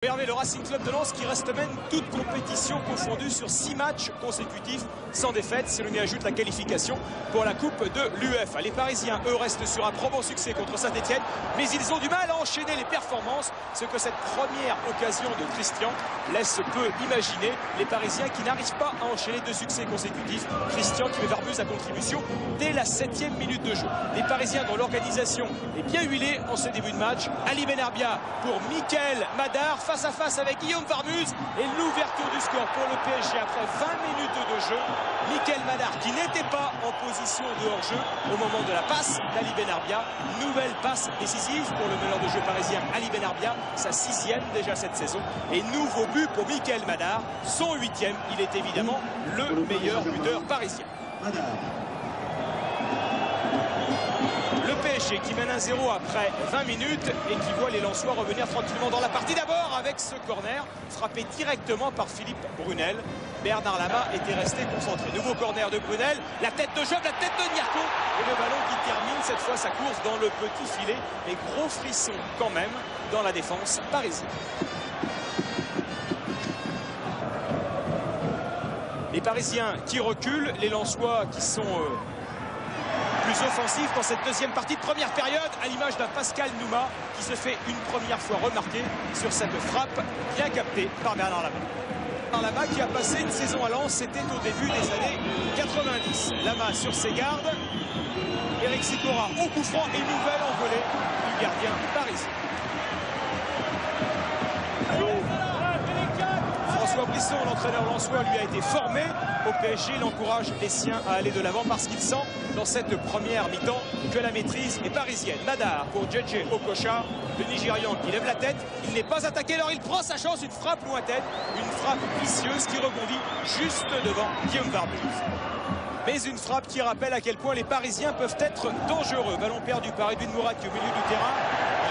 Regardez le Racing Club de Lens qui reste même toute compétition confondue sur 6 matchs consécutifs sans défaite. Si l'on y ajoute la qualification pour la Coupe de l'UEFA. Les Parisiens, eux, restent sur un probant succès contre Saint-Etienne, mais ils ont du mal à enchaîner les performances. Ce que cette première occasion de Christian laisse peu imaginer. Les Parisiens qui n'arrivent pas à enchaîner 2 succès consécutifs. Christian qui met Verbuse à contribution dès la 7e minute de jeu. Les Parisiens dont l'organisation est bien huilée en ce début de match. Ali Benarbia pour Mickaël Madar. Face à face avec Guillaume Verbuse et l'ouverture du score pour le PSG après 20 minutes de jeu. Mickaël Madar qui n'était pas en position de hors-jeu au moment de la passe d'Ali Benarbia. Nouvelle passe décisive pour le meneur de jeu parisien Ali Benarbia, sa 6e déjà cette saison. Et nouveau but pour Mickaël Madar, son 8e. Il est évidemment le meilleur buteur parisien. Le PSG qui mène 1-0 après 20 minutes et qui voit les Lensois revenir tranquillement dans la partie. D'abord avec ce corner frappé directement par Philippe Brunel. Bernard Lama était resté concentré. Nouveau corner de Brunel, la tête de Job, la tête de Nyarko. Et le ballon qui termine cette fois sa course dans le petit filet. Et gros frisson quand même dans la défense parisienne. Les Parisiens qui reculent, les Lensois qui sont plus offensifs dans cette deuxième partie de première période, à l'image d'un Pascal Nouma qui se fait une première fois remarquer sur cette frappe bien captée par Bernard Lama. Bernard Lama qui a passé une saison à Lens, c'était au début des années 90. Lama sur ses gardes, Eric Sikora au coup franc et nouvelle envolée du gardien parisien. François Brisson, l'entraîneur lensois, lui a été formé au PSG. Il encourage les siens à aller de l'avant parce qu'il sent dans cette première mi-temps que la maîtrise est parisienne. Madar pour Djedje Okocha, le Nigérian qui lève la tête. Il n'est pas attaqué, alors il prend sa chance, une frappe lointaine, une frappe vicieuse qui rebondit juste devant Guillaume Verbuse. Mais une frappe qui rappelle à quel point les Parisiens peuvent être dangereux. Ballon perdu par Edwin Mourati au milieu du terrain.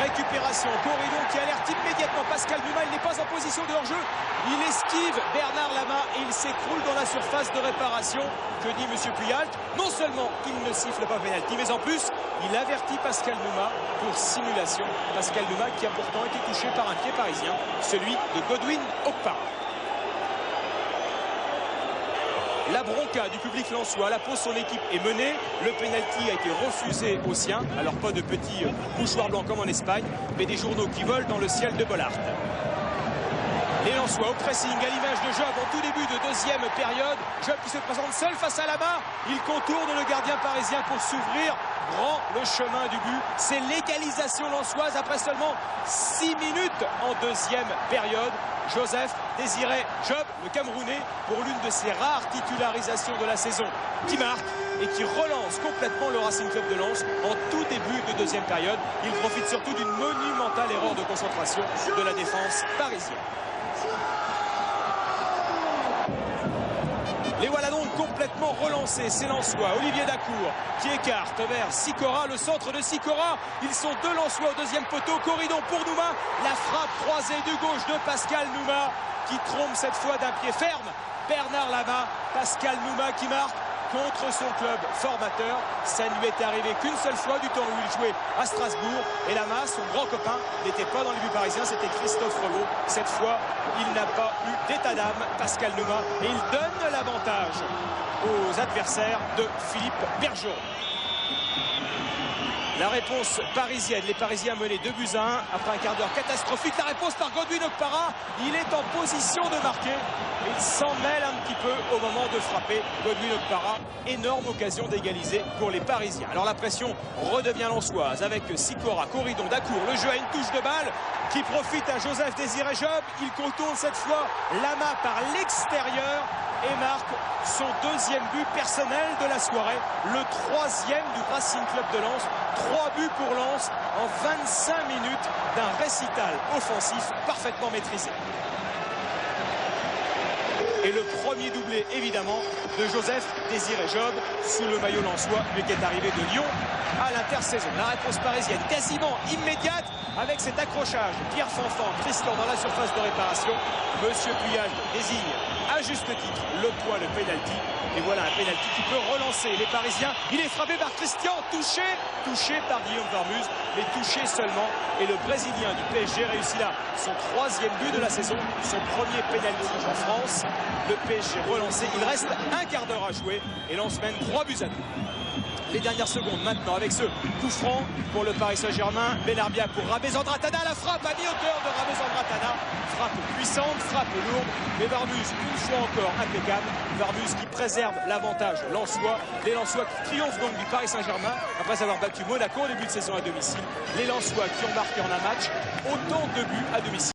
Récupération, Corridon qui alerte immédiatement Pascal Nouma. Il n'est pas en position de hors-jeu. Il esquive Bernard Lama et il s'écroule dans la surface de réparation. Que dit M. Puyalt? Non seulement il ne siffle pas pénalty, mais en plus, il avertit Pascal Nouma pour simulation. Pascal Nouma qui a pourtant été touché par un pied parisien, celui de Godwin Okpara. La bronca du public lensois, la pause son équipe est menée. Le pénalty a été refusé aux siens. Alors pas de petits mouchoirs blancs comme en Espagne, mais des journaux qui volent dans le ciel de Bollaert. Les Lensois au pressing à l'image de Job en tout début de deuxième période. Job qui se présente seul face à Lama. Il contourne le gardien parisien pour s'ouvrir grand le chemin du but. C'est l'égalisation lensoise après seulement 6 minutes en deuxième période. Joseph Désiré Job, le Camerounais, pour l'une de ses rares titularisations de la saison, qui marque et qui relance complètement le Racing Club de Lens en tout début de deuxième période. Il profite surtout d'une monumentale erreur de concentration de la défense parisienne. Les voilà donc complètement relancés, c'est Lensois, Olivier Dacour qui écarte vers Sikora, le centre de Sikora. Ils sont 2 Lensois au deuxième poteau, Corridon pour Nouma, la frappe croisée du gauche de Pascal Nouma qui trompe cette fois d'un pied ferme Bernard Lama. Pascal Nouma qui marque contre son club formateur. Ça ne lui est arrivé qu'une seule fois du temps où il jouait à Strasbourg. Et Lama, son grand copain, n'était pas dans les buts parisiens, c'était Christophe Revaux. Cette fois, il n'a pas eu d'état d'âme, Pascal Nouma. Et il donne l'avantage aux adversaires de Philippe Bergeron. La réponse parisienne, les Parisiens menés 2-1 après un quart d'heure catastrophique. La réponse par Godwin Okpara, il est en position de marquer. Il s'en mêle un petit peu au moment de frapper Godwin Okpara. Énorme occasion d'égaliser pour les Parisiens. Alors la pression redevient lensoise avec Sikora, Corridon, Dacour. Le jeu à une touche de balle qui profite à Joseph Désiré Job. Il contourne cette fois Lama par l'extérieur et marque son deuxième but personnel de la soirée, le 3e du Racing Club de Lens. 3 buts pour Lens en 25 minutes d'un récital offensif parfaitement maîtrisé. Et le premier doublé évidemment de Joseph Désiré Job sous le maillot lensois, lui qui est arrivé de Lyon à l'intersaison. La réponse parisienne quasiment immédiate avec cet accrochage. Pierre Fanfan, Christian dans la surface de réparation. Monsieur Puyage désigne à juste titre le point, le pénalty. Et voilà un pénalty qui peut relancer les Parisiens. Il est frappé par Christian, touché par Guillaume Varmuz, mais touché seulement. Et le Brésilien du PSG réussit là son 3e but de la saison, son premier pénalty en France. Le PSG relancé, il reste un quart d'heure à jouer et Lens mène 3 buts à 2. Les dernières secondes maintenant avec ce coup franc pour le Paris Saint-Germain. Benarbia pour James Andratana, la frappe à mi-hauteur de James Andratana. Frappe puissante, frappe lourde, mais Varmuz une fois encore impeccable. Varmuz qui préserve l'avantage lensois. Les Lensois qui triomphent donc du Paris Saint-Germain après avoir battu Monaco au début de saison à domicile. Les Lensois qui ont marqué en un match autant de buts à domicile.